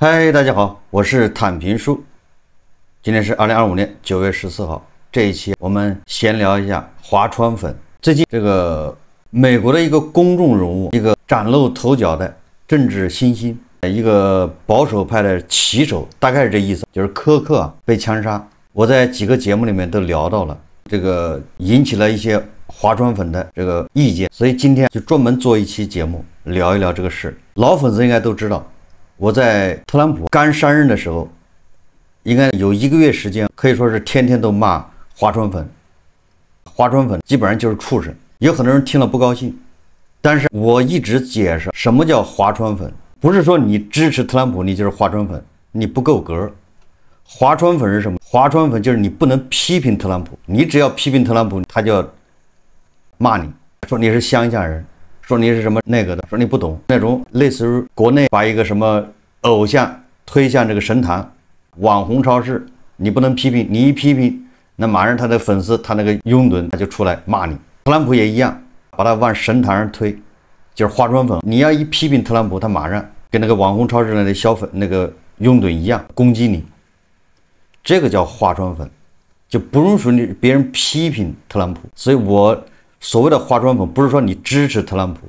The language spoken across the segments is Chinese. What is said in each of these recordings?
嗨，大家好，我是坦平叔。今天是2025年9月14号。这一期我们闲聊一下华川粉。最近这个美国的一个公众人物，一个崭露头角的政治新星，一个保守派的旗手，大概是这意思，就是柯克被枪杀。我在几个节目里面都聊到了，这个引起了一些华川粉的这个意见，所以今天就专门做一期节目聊一聊这个事。老粉丝应该都知道。我在特朗普刚上任的时候，应该有1个月时间，可以说是天天都骂华川粉。华川粉基本上就是畜生，有很多人听了不高兴。但是我一直解释什么叫华川粉，不是说你支持特朗普你就是华川粉，你不够格。华川粉是什么？华川粉就是你不能批评特朗普，你只要批评特朗普，他就要骂你，说你是乡下人。说你是什么那个的，说你不懂，那种类似于国内把一个什么偶像推向这个神坛，网红超市，你不能批评，你一批评，那马上他的粉丝，他那个拥趸他就出来骂你。特朗普也一样，把他往神坛上推，就是华川粉。你要一批评特朗普，他马上跟那个网红超市的小粉那个拥趸一样攻击你，这个叫华川粉，就不允许别人批评特朗普。所以我所谓的华川粉，不是说你支持特朗普，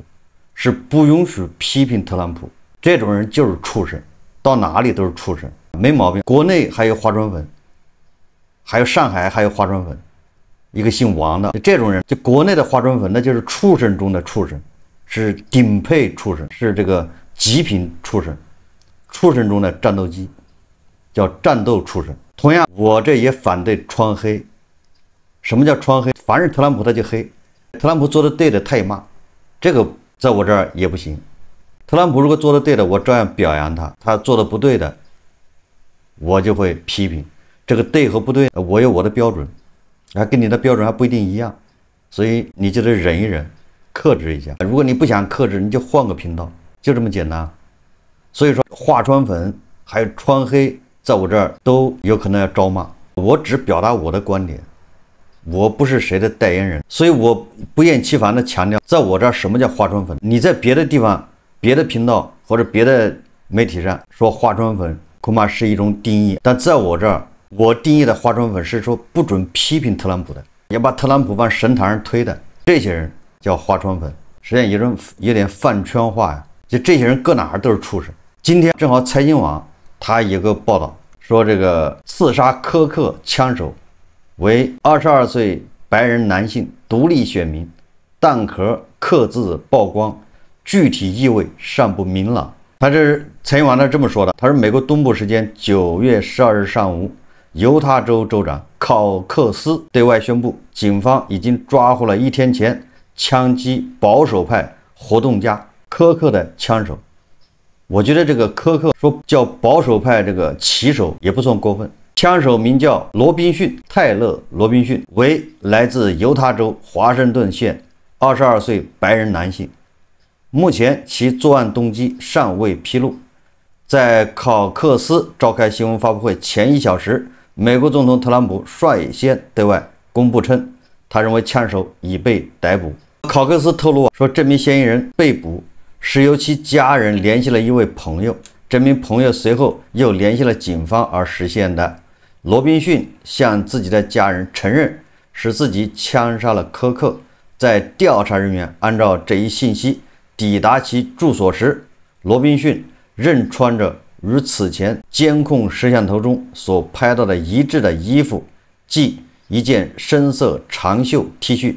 是不允许批评特朗普。这种人就是畜生，到哪里都是畜生，没毛病。国内还有华川粉，还有上海还有华川粉，一个姓王的，这种人，就国内的华川粉，那就是畜生中的畜生，是顶配畜生，是这个极品畜生，畜生中的战斗机，叫战斗畜生。同样，我这也反对穿黑。什么叫穿黑？凡是特朗普他就黑。特朗普做的对的他也骂，这个在我这儿也不行。特朗普如果做的对的，我照样表扬他；他做的不对的，我就会批评。这个对和不对，我有我的标准，跟你的标准还不一定一样，所以你就得忍一忍，克制一下。如果你不想克制，你就换个频道，就这么简单。所以说，华川粉还有穿黑，在我这儿都有可能要招骂。我只表达我的观点。我不是谁的代言人，所以我不厌其烦地强调，在我这儿什么叫华川粉？你在别的地方、别的频道或者别的媒体上说华川粉，恐怕是一种定义，但在我这儿，我定义的华川粉是说不准批评特朗普的，要把特朗普往神坛上推的，这些人叫华川粉。实际上有点饭圈化呀，就这些人搁哪儿都是畜生。今天正好财经网他有个报道说，这个刺杀柯克枪手为22岁白人男性独立选民，弹壳刻字曝光，具体意味尚不明朗。他这财经网这么说的，他说美国东部时间9月12日上午，犹他州州长考克斯对外宣布，警方已经抓获了1天前枪击保守派活动家柯克的枪手。我觉得这个柯克说叫保守派这个旗手也不算过分。枪手名叫罗宾逊，泰勒·罗宾逊，为来自犹他州华盛顿县22岁白人男性。目前其作案动机尚未披露。在考克斯召开新闻发布会前1小时，美国总统特朗普率先对外公布称，他认为枪手已被逮捕。考克斯透露说，这名嫌疑人被捕是由其家人联系了一位朋友，这名朋友随后又联系了警方而实现的。罗宾逊向自己的家人承认是自己枪杀了柯克。在调查人员按照这一信息抵达其住所时，罗宾逊仍穿着与此前监控摄像头中所拍到的一致的衣服，即一件深色长袖 T 恤，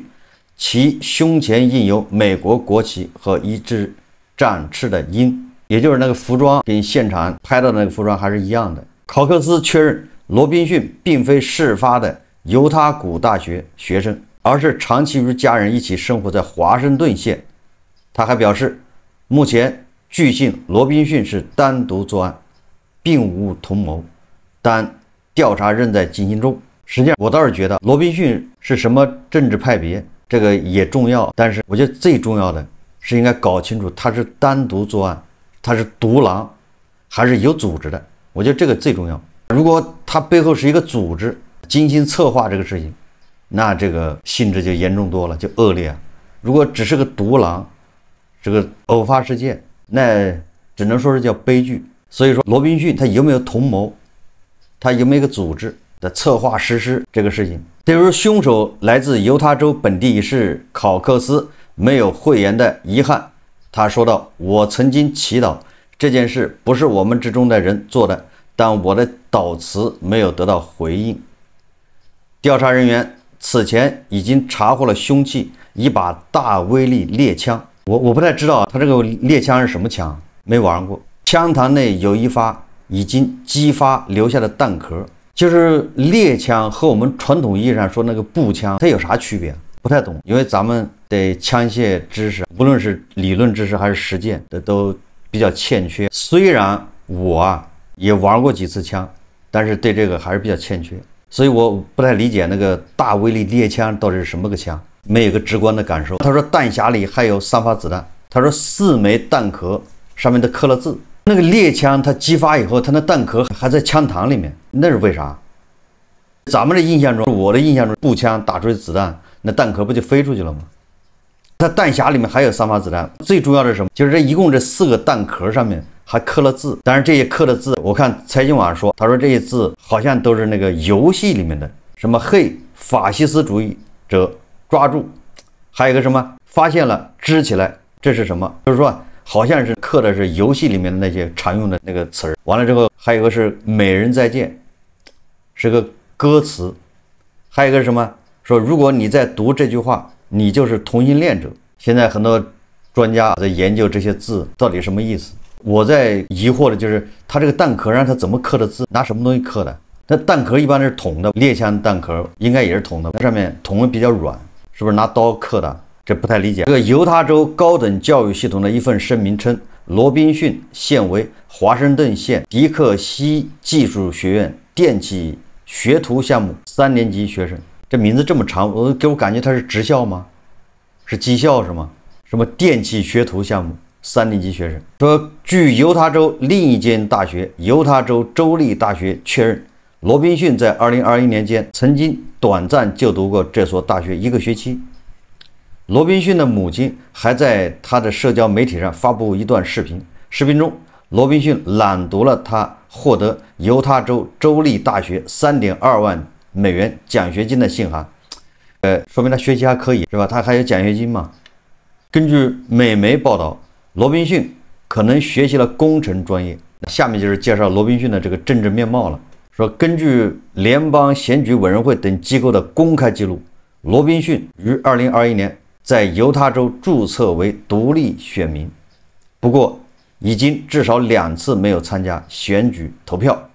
其胸前印有美国国旗和一只展翅的鹰，也就是那个服装跟现场拍到的那个服装还是一样的。考克斯确认罗宾逊并非事发的犹他谷大学学生，而是长期与家人一起生活在华盛顿县。他还表示，目前据信罗宾逊是单独作案，并无同谋，但调查仍在进行中。实际上，我倒是觉得罗宾逊是什么政治派别，这个也重要，但是我觉得最重要的是应该搞清楚他是单独作案，他是独狼，还是有组织的。我觉得这个最重要。如果他背后是一个组织，精心策划这个事情，那这个性质就严重多了，就恶劣。如果只是个独狼，这个偶发事件，那只能说是叫悲剧。所以说，罗宾逊他有没有同谋？他有没有一个组织的策划实施这个事情？对于凶手来自犹他州本地一世考克斯没有讳言的遗憾，他说道：“我曾经祈祷这件事不是我们之中的人做的，但我的祷词没有得到回应。”调查人员此前已经查获了凶器，一把大威力猎枪。我不太知道他这个猎枪是什么枪，没玩过。枪膛内有一发已经击发留下的弹壳。就是猎枪和我们传统意义上说那个步枪，它有啥区别？不太懂，因为咱们的枪械知识，无论是理论知识还是实践的，都比较欠缺。虽然我也玩过几次枪，但是对这个还是比较欠缺，所以我不太理解那个大威力猎枪到底是什么个枪，没有个直观的感受。他说弹匣里还有3发子弹，他说4枚弹壳上面都刻了字。那个猎枪它击发以后，它那弹壳还在枪膛里面，那是为啥？咱们的印象中，我的印象中，步枪打出去子弹，那弹壳不就飞出去了吗？它弹匣里面还有3发子弹。最重要的是什么？就是一共这4个弹壳上面还刻了字。但是这些刻的字，我看财经网说，他说这些字好像都是那个游戏里面的，什么嘿法西斯主义者抓住，还有一个什么发现了支起来，这是什么？就是说好像是刻的是游戏里面的那些常用的那个词儿。完了之后，还有一个是美人再见，是个歌词。还有一个是什么？说如果你在读这句话，你就是同性恋者。现在很多专家在研究这些字到底什么意思。我在疑惑的就是他这个弹壳上他怎么刻的字，拿什么东西刻的？那弹壳一般是铜的，猎枪弹壳应该也是铜的，上面铜比较软，是不是拿刀刻的？这不太理解。这个犹他州高等教育系统的一份声明称，罗宾逊现为华盛顿县迪克西技术学院电气学徒项目3年级学生。这名字这么长，给我感觉他是职校吗？是技校是吗？什么电气学徒项目3年级学生？说据犹他州另一间大学犹他州州立大学确认，罗宾逊在2021年间曾经短暂就读过这所大学1个学期。罗宾逊的母亲还在他的社交媒体上发布一段视频，视频中罗宾逊朗读了他获得犹他州州立大学3.2万美元奖学金的信函。说明他学习还可以，是吧？他还有奖学金嘛？根据美媒报道，罗宾逊可能学习了工程专业。下面就是介绍罗宾逊的这个政治面貌了。说根据联邦选举委员会等机构的公开记录，罗宾逊于2021年在犹他州注册为独立选民，不过已经至少2次没有参加选举投票，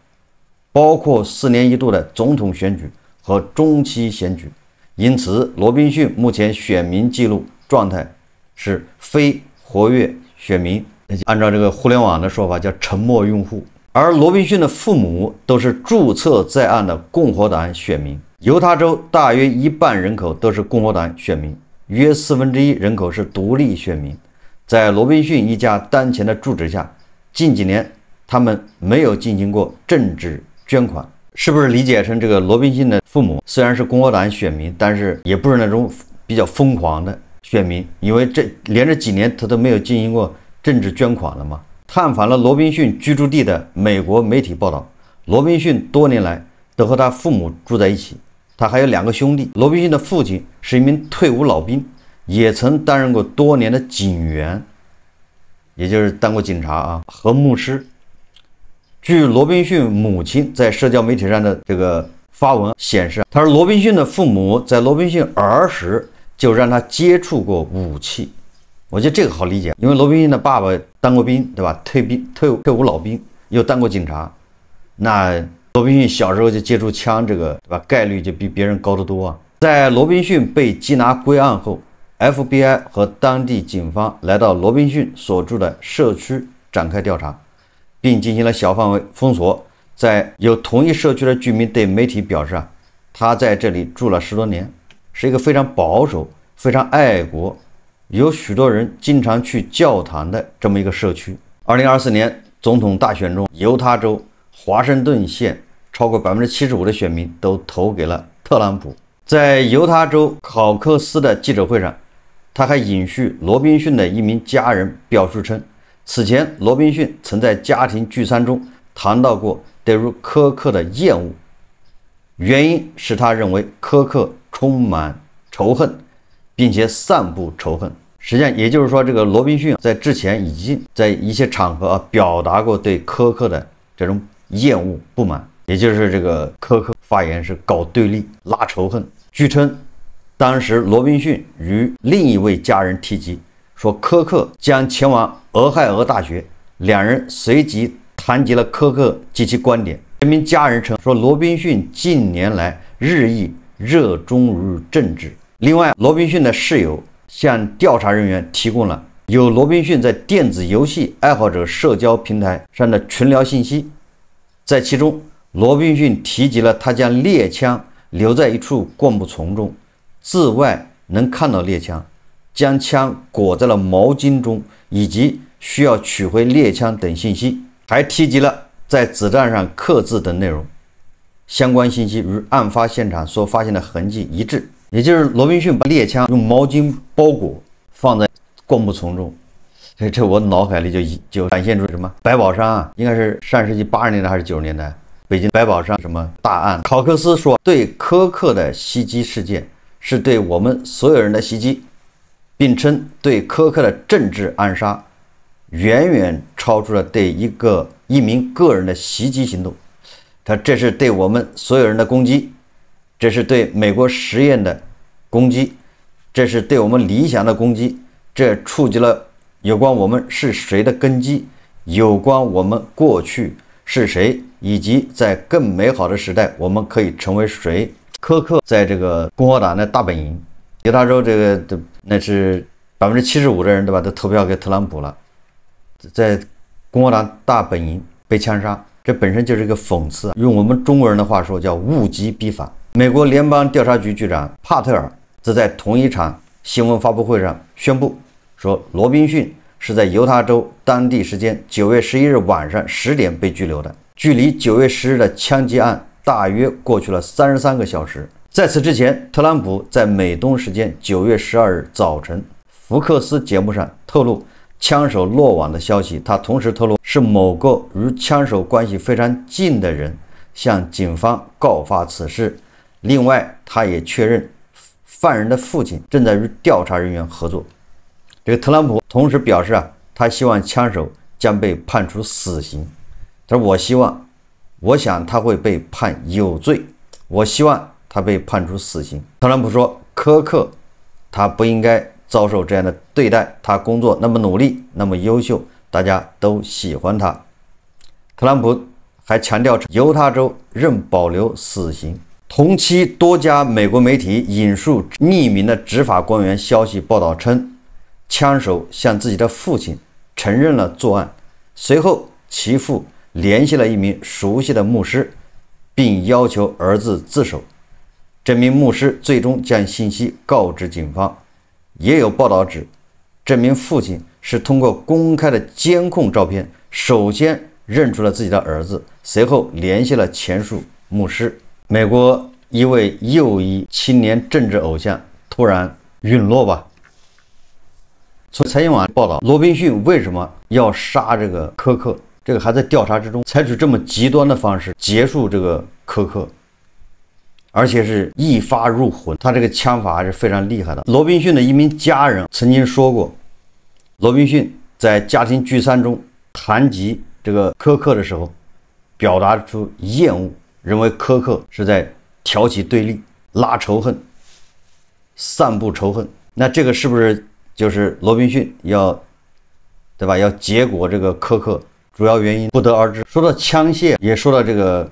包括4年一度的总统选举和中期选举。因此，罗宾逊目前选民记录状态是非活跃选民，按照这个互联网的说法叫沉默用户。而罗宾逊的父母都是注册在案的共和党选民。犹他州大约1半人口都是共和党选民，约1/4人口是独立选民。在罗宾逊一家当前的住址下，近几年他们没有进行过政治捐款。是不是理解成这个罗宾逊的父母虽然是共和党选民，但是也不是那种比较疯狂的选民，因为连着几年他都没有进行过政治捐款了嘛？探访了罗宾逊居住地的美国媒体报道，罗宾逊多年来都和他父母住在一起，他还有2个兄弟。罗宾逊的父亲是一名退伍老兵，也曾担任过多年的警员，也就是当过警察和牧师。据罗宾逊母亲在社交媒体上的这个发文显示，他说罗宾逊的父母在罗宾逊儿时就让他接触过武器。我觉得这个好理解，因为罗宾逊的爸爸当过兵，对吧？退伍老兵，又当过警察，那罗宾逊小时候就接触枪，这个对吧？概率就比别人高得多啊。在罗宾逊被缉拿归案后， FBI 和当地警方来到罗宾逊所住的社区展开调查，并进行了小范围封锁。在有同一社区的居民对媒体表示他在这里住了10多年，是一个非常保守、非常爱国，有许多人经常去教堂的这么一个社区。2024年总统大选中，犹他州华盛顿县超过75%的选民都投给了特朗普。在犹他州考克斯的记者会上，他还引述罗宾逊的一名家人表述称，此前，罗宾逊曾在家庭聚餐中谈到过对于柯克的厌恶，原因是他认为柯克充满仇恨，并且散布仇恨。实际上，也就是说，这个罗宾逊在之前已经在一些场合表达过对柯克的这种厌恶、不满，也就是这个柯克发言是搞对立、拉仇恨。据称，当时罗宾逊与另一位家人提及说，柯克将前往俄亥俄大学，两人随即谈及了柯克及其观点。这名家人称说，罗宾逊近年来日益热衷于政治。另外，罗宾逊的室友向调查人员提供了有罗宾逊在电子游戏爱好者社交平台上的群聊信息，在其中，罗宾逊提及了他将猎枪留在一处灌木丛中，自外能看到猎枪，将枪裹在了毛巾中，以及需要取回猎枪等信息，还提及了在子弹上刻字等内容。相关信息与案发现场所发现的痕迹一致，也就是罗宾逊把猎枪用毛巾包裹放在灌木丛中。这我脑海里就展现出什么百宝山啊，应该是上世纪80年代还是90年代，北京百宝山什么大案。考克斯说，对柯克的袭击事件是对我们所有人的袭击，并称对柯克的政治暗杀远远超出了对一名个人的袭击行动。这是对我们所有人的攻击，这是对美国实验的攻击，这是对我们理想的攻击，这触及了有关我们是谁的根基，有关我们过去是谁，以及在更美好的时代我们可以成为谁。柯克在这个共和党的大本营犹他州，那是75%的人，对吧，都投票给特朗普了，在共和党大本营被枪杀，这本身就是一个讽刺。用我们中国人的话说，叫物极必反。美国联邦调查局局长帕特尔则在同一场新闻发布会上宣布说，罗宾逊是在犹他州当地时间9月11日晚上10点被拘留的，距离9月10日的枪击案大约过去了33个小时。在此之前，特朗普在美东时间9月12日早晨福克斯节目上透露枪手落网的消息。他同时透露，是某个与枪手关系非常近的人向警方告发此事。另外，他也确认犯人的父亲正在与调查人员合作。这个特朗普同时表示他希望枪手将被判处死刑。他说，我想他会被判有罪，我希望他被判处死刑。特朗普说，柯克他不应该遭受这样的对待，他工作那么努力，那么优秀，大家都喜欢他。特朗普还强调，犹他州仍保留死刑。同期，多家美国媒体引述匿名的执法官员消息报道称，枪手向自己的父亲承认了作案，随后其父联系了一名熟悉的牧师，并要求儿子自首。这名牧师最终将信息告知警方。也有报道指，这名父亲是通过公开的监控照片首先认出了自己的儿子，随后联系了前述牧师。美国一位右翼青年政治偶像突然陨落吧。从财经网报道，罗宾逊为什么要杀这个柯克，这个还在调查之中，采取这么极端的方式结束这个柯克，而且是一发入魂，他这个枪法还是非常厉害的。罗宾逊的一名家人曾经说过，罗宾逊在家庭聚餐中谈及这个柯克的时候，表达出厌恶，认为柯克是在挑起对立、拉仇恨、散布仇恨。那这个是不是就是罗宾逊要结果这个柯克？主要原因不得而知。说到枪械，也说到这个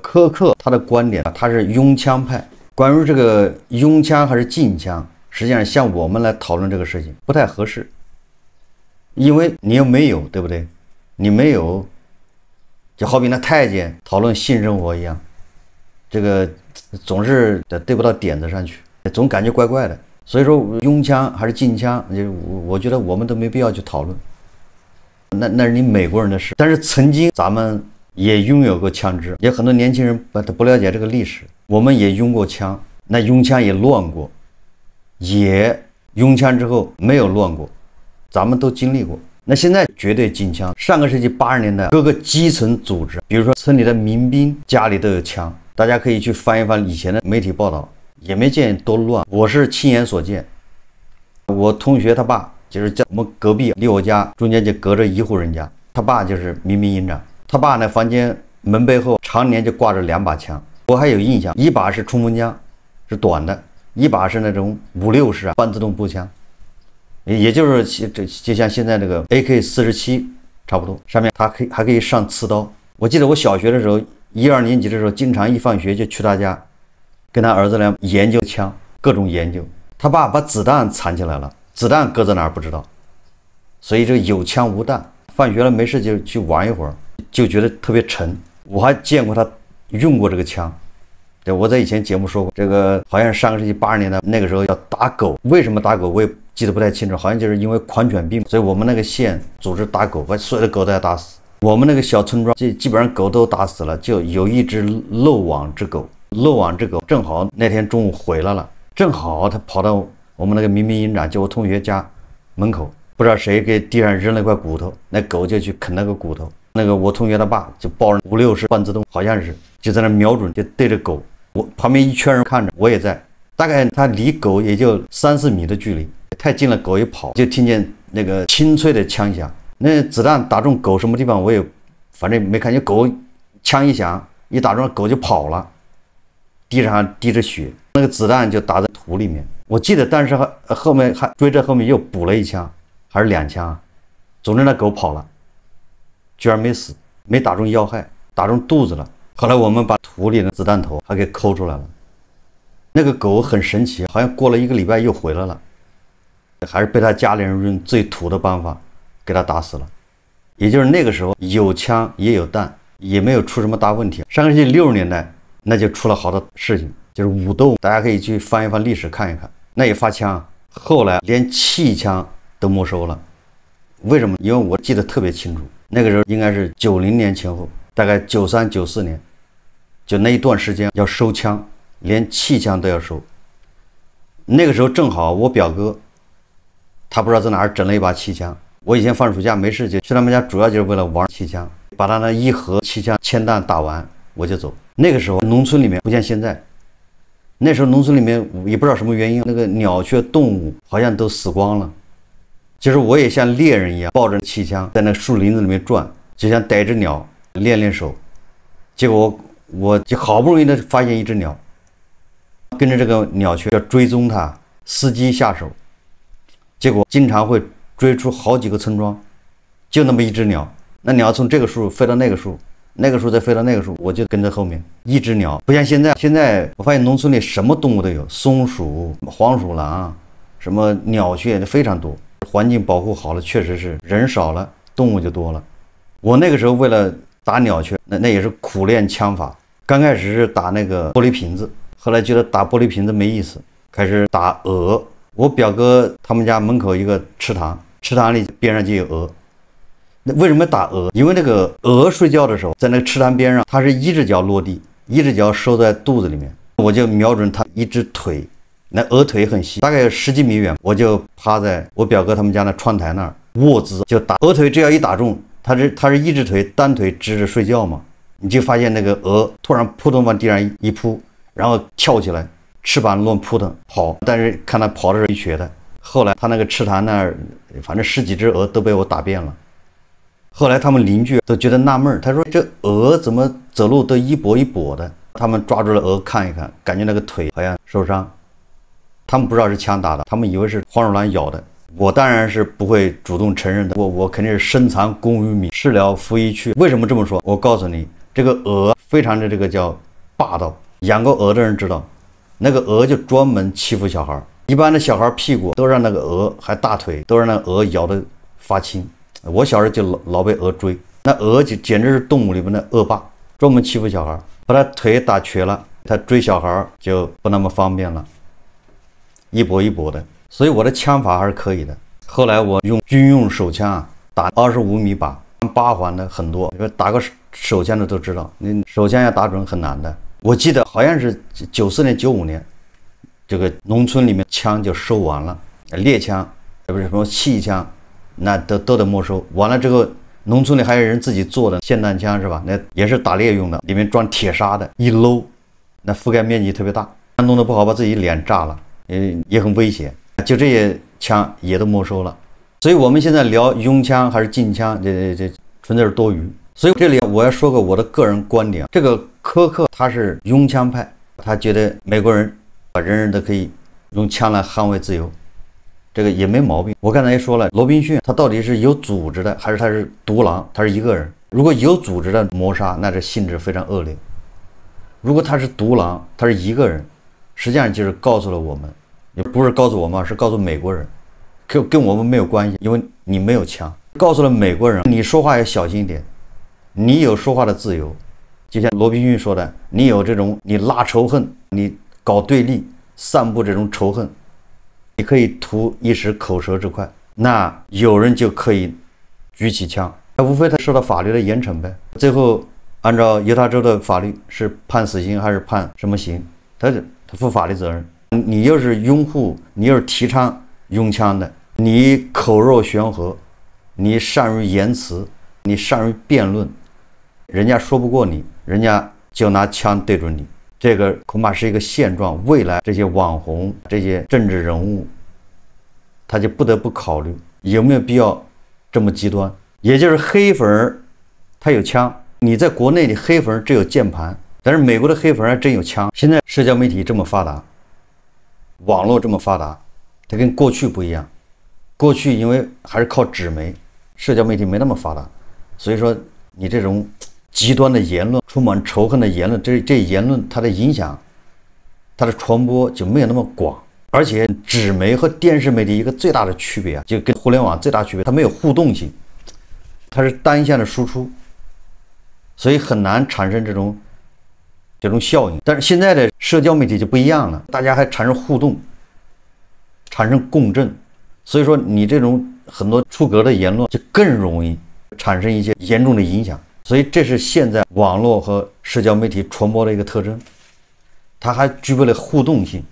柯克他的观点，他是拥枪派。关于这个拥枪还是禁枪，实际上像我们来讨论这个事情不太合适，因为你又没有，对不对？你没有，就好比那太监讨论性生活一样，这个总是对不到点子上去，总感觉怪怪的。所以说拥枪还是禁枪，我觉得我们都没必要去讨论，那是你美国人的事。但是曾经咱们也拥有过枪支，也很多年轻人不了解这个历史，我们也拥过枪，那拥枪也乱过，也拥枪之后没有乱过，咱们都经历过。那现在绝对禁枪。上个世纪80年代，各个基层组织，比如说村里的民兵，家里都有枪。大家可以去翻一翻以前的媒体报道，也没见多乱。我是亲眼所见。我同学他爸就是在我们隔壁，离我家中间就隔着一户人家，他爸就是民兵营长。他爸呢，房间门背后常年就挂着2把枪，我还有印象，一把是冲锋枪，是短的，一把是那种5.56半自动步枪，也就是就像现在这个 AK-47差不多，上面它还可以上刺刀。我记得我小学的时候，1、2年级的时候，经常一放学就去他家，跟他儿子俩研究枪，各种研究。他爸把子弹藏起来了，子弹搁在哪儿不知道，所以这个有枪无弹。放学了没事就去玩一会儿，就觉得特别沉。我还见过他用过这个枪。对，我在以前节目说过，这个好像是上个世纪80年代，那个时候要打狗，为什么打狗我也记得不太清楚，好像就是因为狂犬病，所以我们那个县组织打狗，把所有的狗都要打死。我们那个小村庄基本上狗都打死了，就有一只漏网之狗，漏网之狗正好那天中午回来了，正好他跑到我们那个民兵营长就我同学家门口，不知道谁给地上扔了一块骨头，那狗就去啃那个骨头。那个我同学他爸就抱着5.60半自动，好像是就在那瞄准，就对着狗。我旁边一圈人看着，我也在，大概他离狗也就3、4米的距离，太近了狗一跑，就听见那个清脆的枪响。那子弹打中狗什么地方我也反正没看见，狗枪一响一打中狗就跑了，地上还滴着血，那个子弹就打在土里面。我记得，但是后面还追着后面又补了1枪，还是2枪，总之那狗跑了，居然没死，没打中要害，打中肚子了。后来我们把土里的子弹头还给抠出来了。那个狗很神奇，好像过了1个礼拜又回来了，还是被他家里人用最土的办法给他打死了。也就是那个时候有枪也有弹，也没有出什么大问题。上个世纪60年代那就出了好多事情，就是武斗，大家可以去翻一翻历史看一看。那也发枪，后来连气枪都没收了。为什么？因为我记得特别清楚，那个时候应该是90年前后，大概93、94年，就那一段时间要收枪，连气枪都要收。那个时候正好我表哥，他不知道在哪儿整了一把气枪。我以前放暑假没事就去他们家，主要就是为了玩气枪，把他那一盒气枪铅弹打完我就走。那个时候农村里面不像现在，那时候农村里面也不知道什么原因，那个鸟雀动物好像都死光了。其实我也像猎人一样，抱着气枪在那树林子里面转，就像逮只鸟练练手。结果我就好不容易的发现一只鸟，跟着这个鸟雀要追踪它，伺机下手。结果经常会追出好几个村庄，就那么一只鸟，那鸟从这个树飞到那个树，那个树再飞到那个树，我就跟着后面。一只鸟不像现在我发现农村里什么动物都有，松鼠、黄鼠狼，什么鸟雀非常多。环境保护好了，确实是人少了，动物就多了。我那个时候为了打鸟雀，那也是苦练枪法。刚开始是打那个玻璃瓶子，后来觉得打玻璃瓶子没意思，开始打鹅。我表哥他们家门口一个池塘，池塘里边上就有鹅。那为什么打鹅？因为那个鹅睡觉的时候，在那个池塘边上，它是一只脚落地，一只脚收在肚子里面。我就瞄准它一只腿，那鹅腿很细，大概有10几米远，我就趴在我表哥他们家那窗台那儿卧姿就打鹅腿，只要一打中，它是一只腿单腿支着睡觉嘛，你就发现那个鹅突然扑通往地上一扑，然后跳起来，翅膀乱扑腾跑，但是看它跑的时候一瘸的。后来他那个池塘那儿，反正10几只鹅都被我打遍了。后来他们邻居都觉得纳闷，他说这鹅怎么走路都一跛一跛的？他们抓住了鹅看一看，感觉那个腿好像受伤。他们不知道是枪打的，他们以为是黄鼠狼咬的。我当然是不会主动承认的，我肯定是深藏功与名，事了拂衣去。为什么这么说？我告诉你，这个鹅非常的这个叫霸道，养过鹅的人知道，那个鹅就专门欺负小孩。一般的小孩屁股都让那个鹅，还大腿都让那个鹅咬得发青。我小时候就老被鹅追，那鹅就简直是动物里面的恶霸，专门欺负小孩，把他腿打瘸了，他追小孩就不那么方便了，一跛一跛的。所以我的枪法还是可以的。后来我用军用手枪啊，打25米靶，8环的很多，打个手枪的都知道，你手枪要打准很难的。我记得好像是94年、95年，这个农村里面枪就收完了，猎枪，不是什么气枪，那都得没收。完了之后，农村里还有人自己做的霰弹枪是吧？那也是打猎用的，里面装铁砂的，一搂，那覆盖面积特别大，弄得不好把自己脸炸了，也很危险。就这些枪也都没收了。所以我们现在聊拥枪还是禁枪，这纯粹是多余。所以这里我要说个我的个人观点，这个柯克他是拥枪派，他觉得美国人人人都可以用枪来捍卫自由，这个也没毛病。我刚才也说了，罗宾逊他到底是有组织的，还是他是独狼？他是一个人。如果有组织的谋杀，那这性质非常恶劣；如果他是独狼，他是一个人，实际上就是告诉了我们，也不是告诉我们，是告诉美国人，跟我们没有关系，因为你没有枪。告诉了美国人，你说话要小心一点，你有说话的自由。就像罗宾逊说的，你有这种，你拉仇恨，你搞对立，散布这种仇恨，你可以图一时口舌之快，那有人就可以举起枪，那无非他受到法律的严惩呗。最后按照犹他州的法律是判死刑还是判什么刑，他负法律责任。你又是拥护，你又是提倡拥枪的，你口若悬河，你善于言辞，你善于辩论，人家说不过你，人家就拿枪对准你，这个恐怕是一个现状。未来这些网红、这些政治人物，他就不得不考虑有没有必要这么极端。也就是黑粉他有枪，你在国内的黑粉只有键盘，但是美国的黑粉还真有枪。现在社交媒体这么发达，网络这么发达，它跟过去不一样。过去因为还是靠纸媒，社交媒体没那么发达，所以说你这种极端的言论，充满仇恨的言论，这言论它的影响，它的传播就没有那么广。而且纸媒和电视媒体一个最大的区别就跟互联网最大区别，它没有互动性，它是单向的输出，所以很难产生这种效应。但是现在的社交媒体就不一样了，大家还产生互动，产生共振，所以说你这种很多出格的言论就更容易产生一些严重的影响。所以这是现在网络和社交媒体传播的一个特征，它还具备了互动性，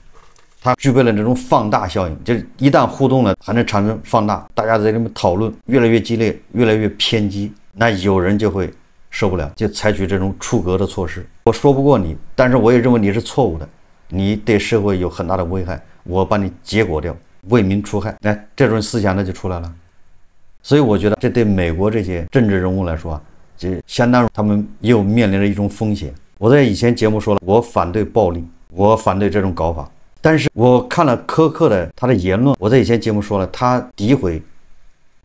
它具备了这种放大效应，就是一旦互动了还能产生放大，大家在这里面讨论越来越激烈，越来越偏激，那有人就会受不了，就采取这种出格的措施。我说不过你，但是我也认为你是错误的，你对社会有很大的危害，我把你结果掉，为民除害，哎，这种思想呢就出来了。所以我觉得这对美国这些政治人物来说就相当于他们又面临着一种风险。我在以前节目说了，我反对暴力，我反对这种搞法，但是我看了柯克的他的言论，我在以前节目说了，他诋毁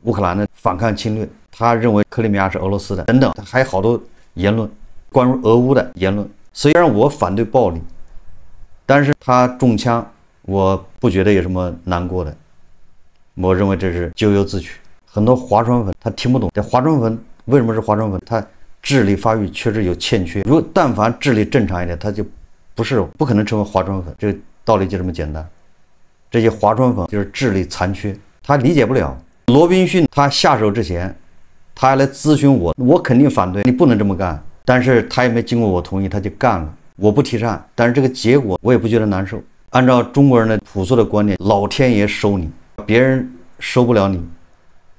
乌克兰的反抗侵略，他认为克里米亚是俄罗斯的等等，他还有好多言论关于俄乌的言论。虽然我反对暴力，但是他中枪我不觉得有什么难过的，我认为这是咎由自取。很多划船粉他听不懂，这划船粉为什么是划船粉？他智力发育确实有欠缺，如果但凡智力正常一点，他就不可能成为划船粉，这个道理就这么简单。这些划船粉就是智力残缺，他理解不了。罗宾逊他下手之前，他还来咨询我，我肯定反对，你不能这么干，但是他也没经过我同意，他就干了。我不提倡，但是这个结果我也不觉得难受。按照中国人的朴素的观念，老天爷收你，别人收不了你，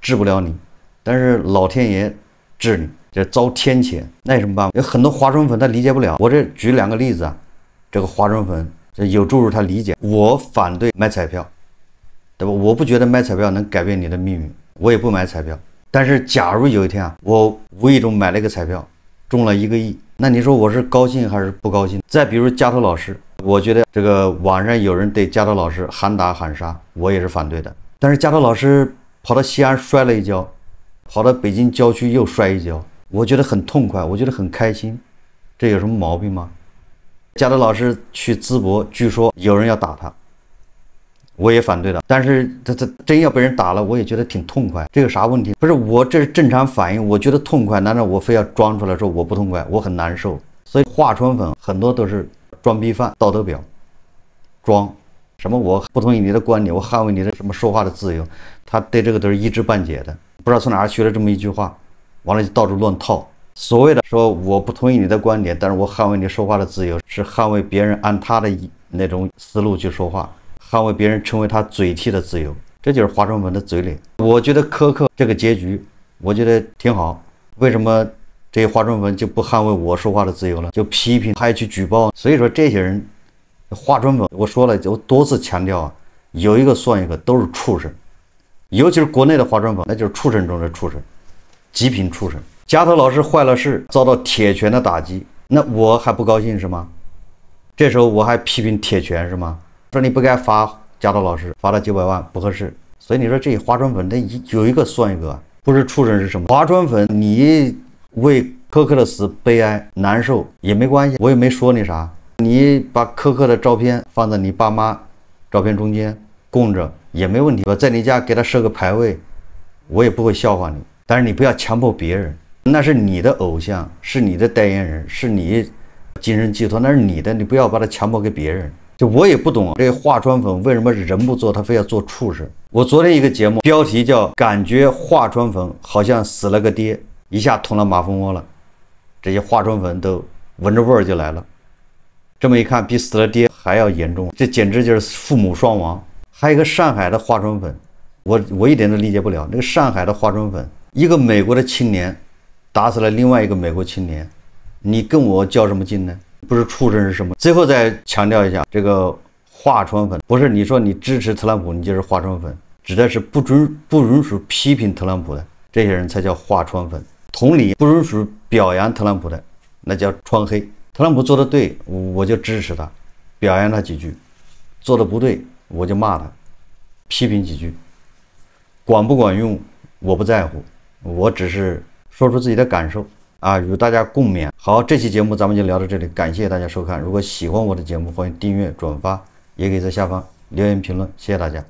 治不了你，但是老天爷治你，这遭天谴，那有什么办法？有很多划船粉他理解不了。我这举2个例子啊，这个划船粉这有助于他理解。我反对买彩票，对吧？我不觉得买彩票能改变你的命运，我也不买彩票。但是假如有一天啊，我无意中买了一个彩票，中了1个亿，那你说我是高兴还是不高兴？再比如加藤老师，我觉得这个网上有人对加藤老师喊打喊杀，我也是反对的。但是加藤老师跑到西安摔了一跤，跑到北京郊区又摔一跤，我觉得很痛快，我觉得很开心，这有什么毛病吗？加藤老师去淄博，据说有人要打他，我也反对的。但是他真要被人打了，我也觉得挺痛快，这有啥问题？不是我这是正常反应，我觉得痛快，难道我非要装出来说我不痛快，我很难受？所以划船粉很多都是装逼犯、道德婊，装什么我不同意你的观点，我捍卫你的什么说话的自由，他对这个都是一知半解的，不知道从哪儿学了这么一句话，完了就到处乱套。所谓的说我不同意你的观点，但是我捍卫你说话的自由，是捍卫别人按他的那种思路去说话，捍卫别人成为他嘴替的自由。这就是华传粉的嘴脸。我觉得苛刻这个结局，我觉得挺好。为什么这些华传粉就不捍卫我说话的自由了，就批评还去举报？所以说这些人，华传粉，我说了，我多次强调啊，有一个算一个，都是畜生。尤其是国内的华传粉，那就是畜生中的畜生，极品畜生。加藤老师坏了事，遭到铁拳的打击，那我还不高兴是吗？这时候我还批评铁拳是吗？说你不该罚加藤老师，罚了900万不合适。所以你说这华传粉，那有一个算一个，不是畜生是什么？华传粉，你为柯克的死悲哀难受也没关系，我也没说你啥。你把柯克的照片放在你爸妈照片中间供着也没问题，我在你家给他设个牌位，我也不会笑话你。但是你不要强迫别人，那是你的偶像，是你的代言人，是你精神寄托，那是你的，你不要把它强迫给别人。就我也不懂这个华传粉为什么人不做，他非要做畜生。我昨天一个节目标题叫感觉华传粉好像死了个爹，一下捅了马蜂窝了，这些华传粉都闻着味儿就来了。这么一看，比死了爹还要严重，这简直就是父母双亡。还有一个上海的华传粉，我一点都理解不了。那个上海的华传粉，一个美国的青年打死了另外一个美国青年，你跟我较什么劲呢？不是畜生是什么？最后再强调一下，这个华传粉不是你说你支持特朗普，你就是华传粉，指的是不允许批评特朗普的这些人才叫华传粉。同理，不允许表扬特朗普的，那叫川黑。特朗普做的对，我就支持他，表扬他几句；做的不对，我就骂他，批评几句。管不管用，我不在乎，我只是说出自己的感受啊，与大家共勉。好，这期节目咱们就聊到这里，感谢大家收看。如果喜欢我的节目，欢迎订阅、转发，也可以在下方留言评论，谢谢大家。